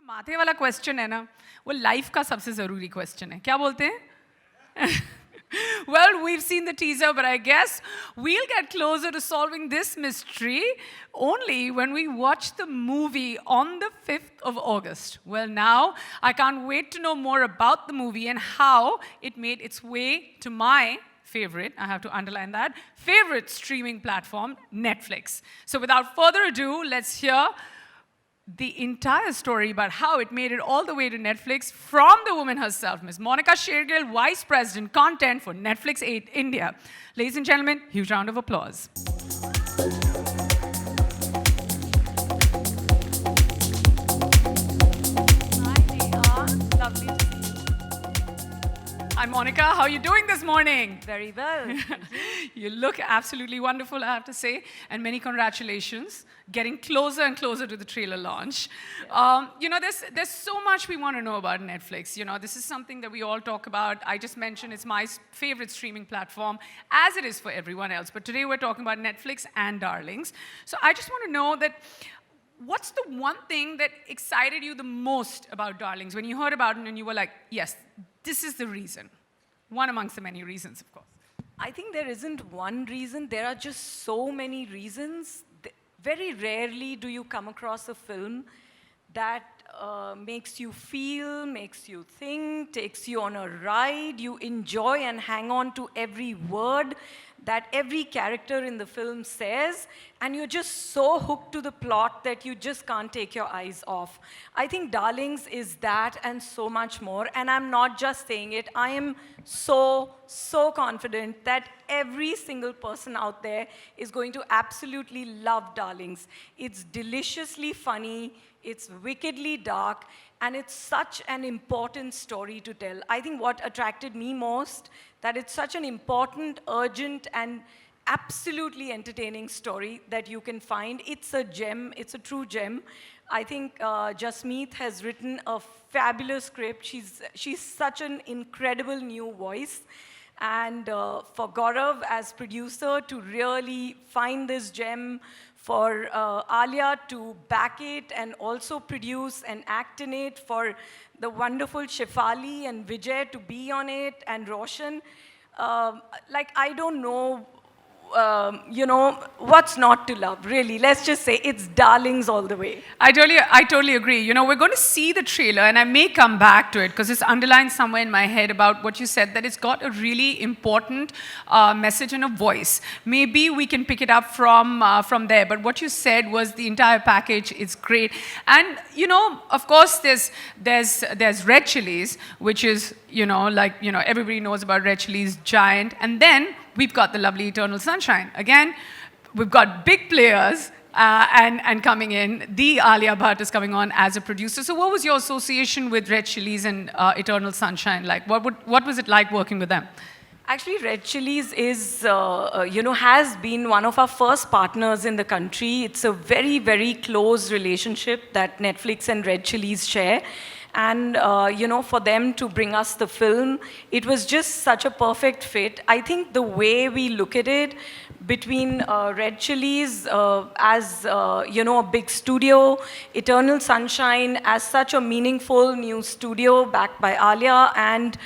माथे वाला क्वेश्चन है ना, वो लाइफ का सबसे ज़रूरी क्वेश्चन है. क्या बोलते हैं? Well, we've seen the teaser, but I guess we'll get closer to solving this mystery only when we watch the movie on the 5th of August. Well, now I can't wait to know more about the movie and how it made its way to my favorite, I have to underline that, favorite streaming platform, Netflix. So without further ado, let's hear the entire story about how it made it all the way to Netflix from the woman herself, Ms. Monica Shergill, Vice President Content for Netflix 8 India. Ladies and gentlemen, huge round of applause. Hi, Neha. Lovely to see you. Hi, Monica. How are you doing this morning? Very well. You look absolutely wonderful, I have to say, and many congratulations. Getting closer and closer to the trailer launch. There's so much we want to know about Netflix. This is something that we all talk about. I just mentioned it's my favorite streaming platform, as it is for everyone else. But today we're talking about Netflix and Darlings. So I just want to know that what's the one thing that excited you the most about Darlings when you heard about it and you were like, yes, this is the reason. One amongst the many reasons, of course. I think there isn't one reason. There are just so many reasons. Very rarely do you come across a film that makes you feel, makes you think, takes you on a ride. You enjoy and hang on to every word that every character in the film says, and you're just so hooked to the plot that you just can't take your eyes off. I think Darlings is that and so much more, and I'm not just saying it. I am so confident that every single person out there is going to absolutely love Darlings. It's deliciously funny, it's wickedly dark, and it's such an important story to tell. I think what attracted me most, that it's such an important, urgent, and absolutely entertaining story that you can find. It's a gem, it's a true gem. I think Jasmeet has written a fabulous script. She's such an incredible new voice. And for Gaurav as producer to really find this gem, for Alia to back it and also produce and act in it, for the wonderful Shefali and Vijay to be on it, and Roshan. I don't know, what's not to love, really. Let's just say it's Darlings all the way. I totally agree. We're going to see the trailer, and I may come back to it because it's underlined somewhere in my head about what you said, that it's got a really important message and a voice. Maybe we can pick it up from there, but what you said was the entire package is great. And, of course, there's Red Chillies, which is, everybody knows about Red Chillies, giant. And then we've got the lovely Eternal Sunshine. Again, we've got big players and coming in. The Alia Bhatt is coming on as a producer. So what was your association with Red Chillies and Eternal Sunshine like? What was it like working with them? Actually, Red Chillies is, has been one of our first partners in the country. It's a very, very close relationship that Netflix and Red Chillies share. And, for them to bring us the film, it was just such a perfect fit. I think the way we look at it, between Red Chillies as, a big studio, Eternal Sunshine as such a meaningful new studio backed by Alia, and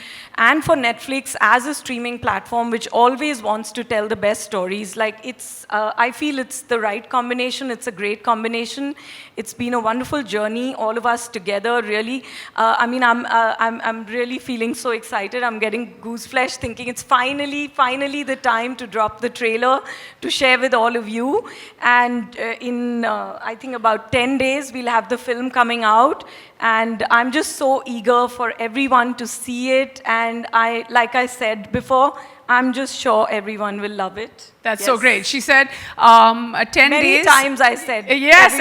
for Netflix as a streaming platform which always wants to tell the best stories. I feel it's the right combination. It's a great combination. It's been a wonderful journey, all of us together, really. I'm really feeling so excited. I'm getting gooseflesh thinking it's finally the time to drop the trailer to share with all of you. And in, I think about 10 days, we'll have the film coming out. And I'm just so eager for everyone to see it. And like I said before, I'm just sure everyone will love it. That's so great. She said 10 days. Many times I said. Yes,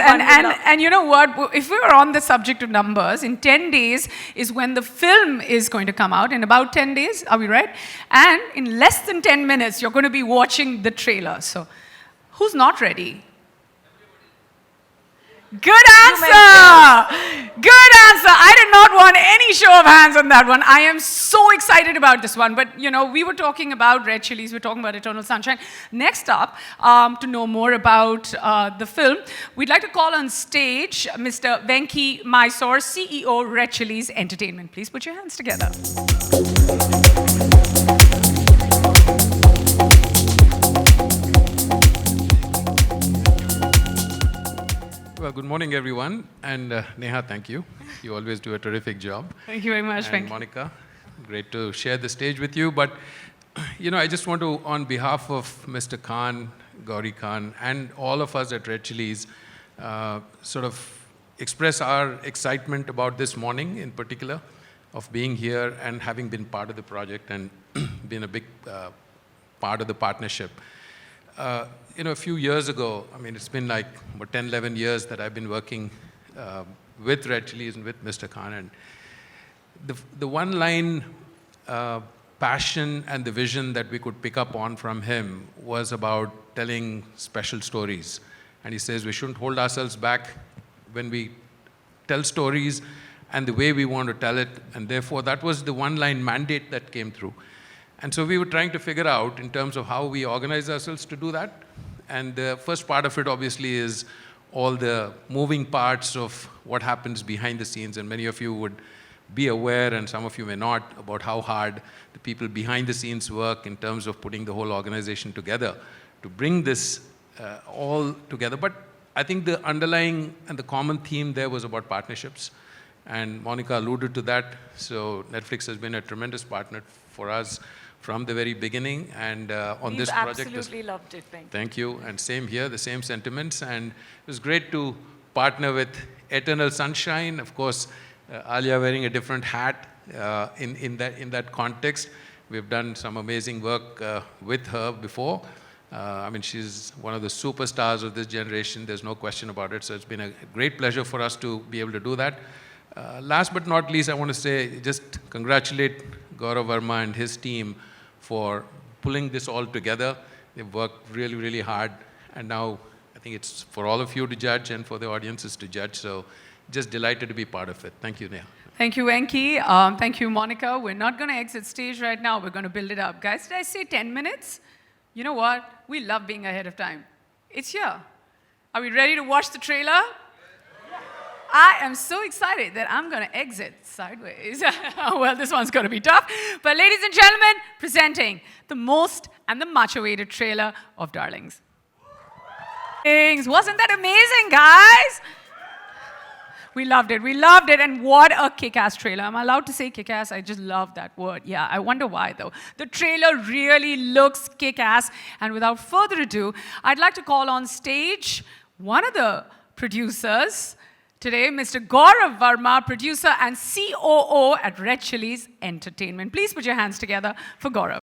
and you know what? If we were on the subject of numbers, in 10 days is when the film is going to come out. In about 10 days, are we right? And in less than 10 minutes, you're going to be watching the trailer. So who's not ready? Good answer! Good answer! I did not want any show of hands on that one. I am so excited about this one. But, you know, we were talking about Red Chillies, we're talking about Eternal Sunshine. Next up, to know more about the film, we'd like to call on stage Mr. Venki Mysore, CEO, Red Chillies Entertainment. Please put your hands together. Well, good morning, everyone. And Neha, thank you. You always do a terrific job. Thank you very much, And Venki. Monica, great to share the stage with you. But, you know, I just want to, on behalf of Mr. Khan, Gauri Khan, and all of us at Red Chillies, sort of express our excitement about this morning in particular, of being here and having been part of the project and been a big part of the partnership. You know, a few years ago, I mean, it's been like about 10, 11 years that I've been working with Red Chillies and with Mr. Khan. And the one line passion and the vision that we could pick up on from him was about telling special stories. And he says we shouldn't hold ourselves back when we tell stories and the way we want to tell it. And therefore, that was the one line mandate that came through. And so we were trying to figure out in terms of how we organize ourselves to do that. And the first part of it, obviously, is all the moving parts of what happens behind the scenes. And many of you would be aware, and some of you may not, about how hard the people behind the scenes work in terms of putting the whole organization together to bring this all together. But I think the underlying and the common theme there was about partnerships. And Monica alluded to that. So Netflix has been a tremendous partner for us from the very beginning, and on this project. We've absolutely loved it, Venki. Thank you, and same here, the same sentiments, and it was great to partner with Eternal Sunshine. Of course, Alia wearing a different hat in that context. We've done some amazing work with her before. I mean, she's one of the superstars of this generation. There's no question about it. So it's been a great pleasure for us to be able to do that. Last but not least, I want to say, just congratulate Gaurav Verma and his team for pulling this all together. They've worked really, really hard. And now I think it's for all of you to judge and for the audiences to judge. So just delighted to be part of it. Thank you, Neha. Thank you, Venki. Thank you, Monica. We're not going to exit stage right now. We're going to build it up. Guys, did I say 10 minutes? You know what? We love being ahead of time. It's here. Are we ready to watch the trailer? I am so excited that I'm going to exit sideways. Well, this one's going to be tough. But ladies and gentlemen, presenting the most and the much-awaited trailer of Darlings. Wasn't that amazing, guys? We loved it. We loved it. And what a kick-ass trailer. Am I allowed to say kick-ass? I just love that word. Yeah, I wonder why, though. The trailer really looks kick-ass. And without further ado, I'd like to call on stage one of the producers today, Mr. Gaurav Verma, producer and COO at Red Chillies Entertainment. Please put your hands together for Gaurav.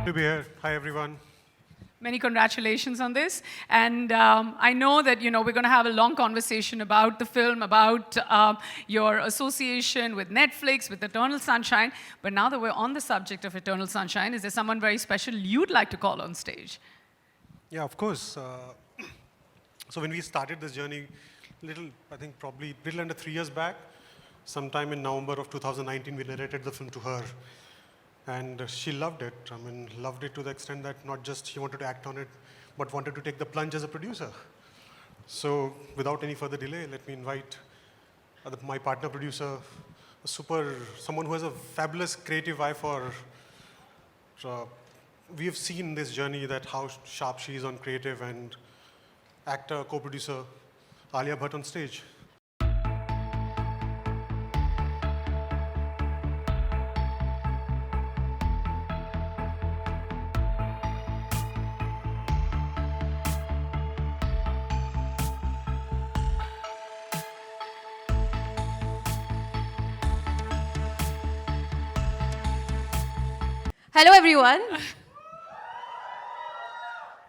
To be here. Hi, everyone. Many congratulations on this. And I know that, you know, we're going to have a long conversation about the film, about your association with Netflix, with Eternal Sunshine. But now that we're on the subject of Eternal Sunshine, is there someone very special you'd like to call on stage? Yeah, of course. So when we started this journey, I think probably little under 3 years back, sometime in November of 2019, we narrated the film to her. And she loved it. I mean, loved it to the extent that not just she wanted to act on it, but wanted to take the plunge as a producer. So without any further delay, let me invite my partner producer, someone who has a fabulous creative eye for, we have seen this journey that how sharp she is on creative, and actor, co-producer, Alia Bhatt on stage. Hello, everyone.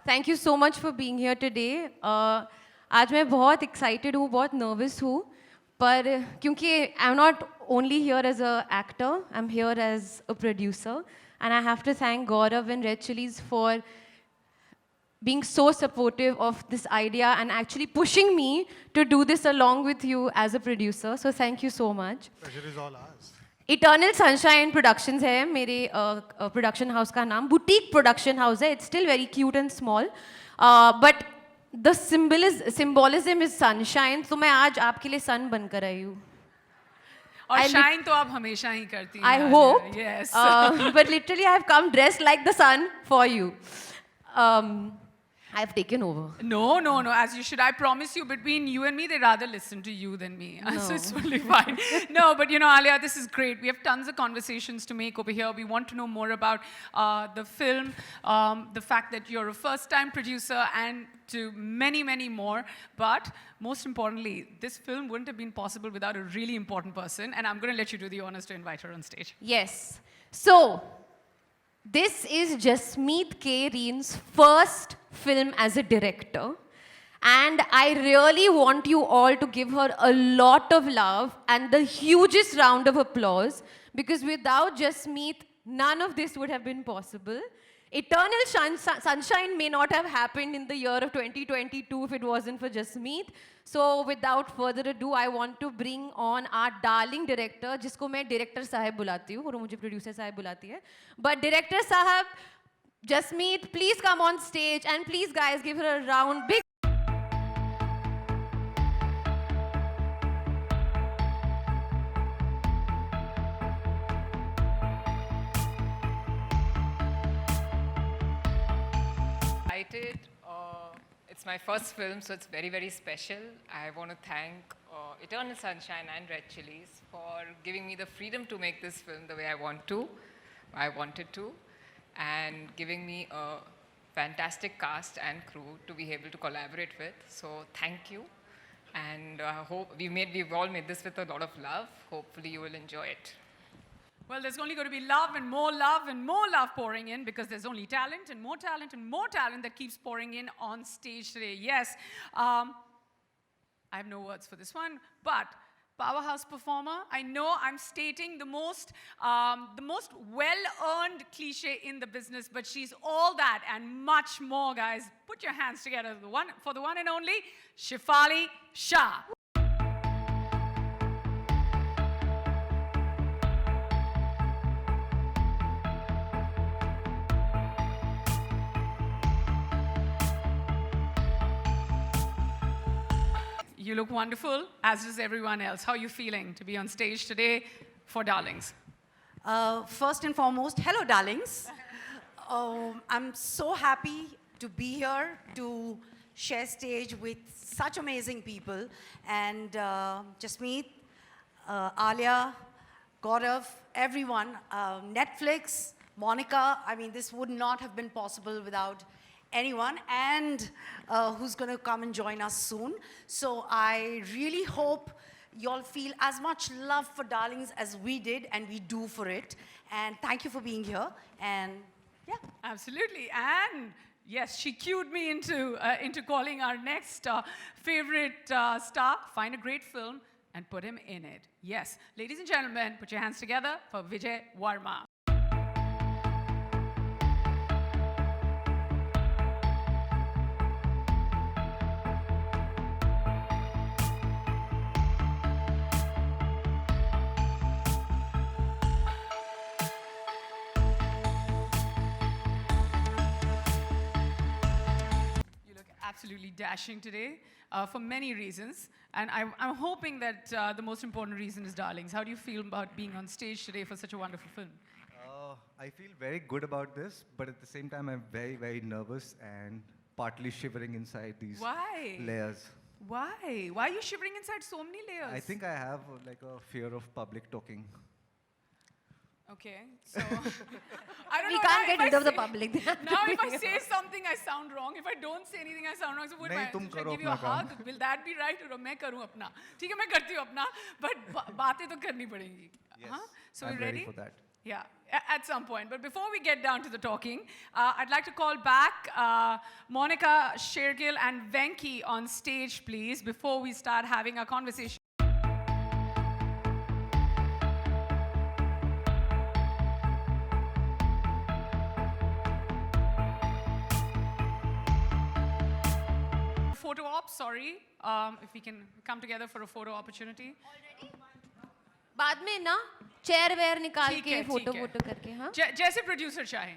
Thank you so much for being here today. आज मैं बहुत excited हूँ, बहुत nervous हूँ, पर क्योंकि I'm not only here as an actor, I'm here as a producer, and I have to thank Gaurav and Red Chillies for being so supportive of this idea and actually pushing me to do this along with you as a producer. So thank you so much. Pleasure is all ours. Eternal sunshine productions है मेरे production house का नाम boutique production house है it's still very cute and small but the symbolism is sunshine तो मैं आज आपके लिए सन बनकर आई हूँ और शाइन तो आप हमेशा ही करती हैं I hope yes but literally I have come dressed like the sun for you I've taken over. No, as you should. I promise you, between you and me, they rather listen to you than me. So it's totally fine. No, but Alia, this is great. We have tons of conversations to make over here. We want to know more about the film, the fact that you're a first-time producer, and to many, many more. But most importantly, this film wouldn't have been possible without a really important person. And I'm going to let you do the honors to invite her on stage. Yes. So, this is Jasmeet K. Reen's first film as a director. And I really want you all to give her a lot of love and the hugest round of applause because without Jasmeet, none of this would have been possible. Eternal sunshine may not have happened in the year of 2022 if it wasn't for Jasmeet. So without further ado, I want to bring on our darling director, जिसको मैं director साहब बुलाती हूँ और वो मुझे producer साहब बुलाती है. But director साहब, Jasmeet, please come on stage and please guys give her a round big. Excited. It's my first film, so it's very, very special. I want to thank Eternal Sunshine and Red Chillies for giving me the freedom to make this film the way I wanted to, and giving me a fantastic cast and crew to be able to collaborate with. So thank you, and we've all made this with a lot of love. Hopefully you will enjoy it. Well, there's only going to be love and more love and more love pouring in because there's only talent and more talent and more talent that keeps pouring in on stage today. Yes, I have no words for this one, but powerhouse performer. I know I'm stating the most well-earned cliche in the business, but she's all that and much more, guys. Put your hands together for the one and only Shefali Shah. You look wonderful, as does everyone else. How are you feeling to be on stage today for Darlings? First and foremost, hello, darlings. I'm so happy to be here to share stage with such amazing people. And Jasmeet, Alia, Gaurav, everyone, Netflix, Monica, I mean, this would not have been possible without anyone, and who's going to come and join us soon. So I really hope you all feel as much love for Darlings as we did and we do for it. And thank you for being here. And yeah. Absolutely. And yes, she cued me into calling our next favorite star. Find a great film and put him in it. Yes. Ladies and gentlemen, put your hands together for Vijay Varma. Absolutely dashing today for many reasons. And I'm hoping that the most important reason is Darlings. How do you feel about being on stage today for such a wonderful film? I feel very good about this, but at the same time, I'm very, very nervous and partly shivering inside these layers. Why? Why are you shivering inside so many layers? I think I have like a fear of public talking. Okay, so I don't We know. can't get rid of the public. Now, if I say something, I sound wrong. If I don't say anything, I sound wrong. So, would I give you a hug? Will that be right? Or मैं करूँ अपना? ठीक है, मैं करती हूँ अपना. But बातें तो करनी पड़ेंगी. Yes, So I'm we ready? for that. Yeah, at some point. But before we get down to the talking, I'd like to call back Monica, Shergill, and Venki on stage, please, before we start having a conversation. sorry. If we can come together for a photo opportunity. बाद में ना chair where निकाल ठीक के है, photo ठीक है। Photo करके हाँ जैसे प्रोड्यूसर चाहे.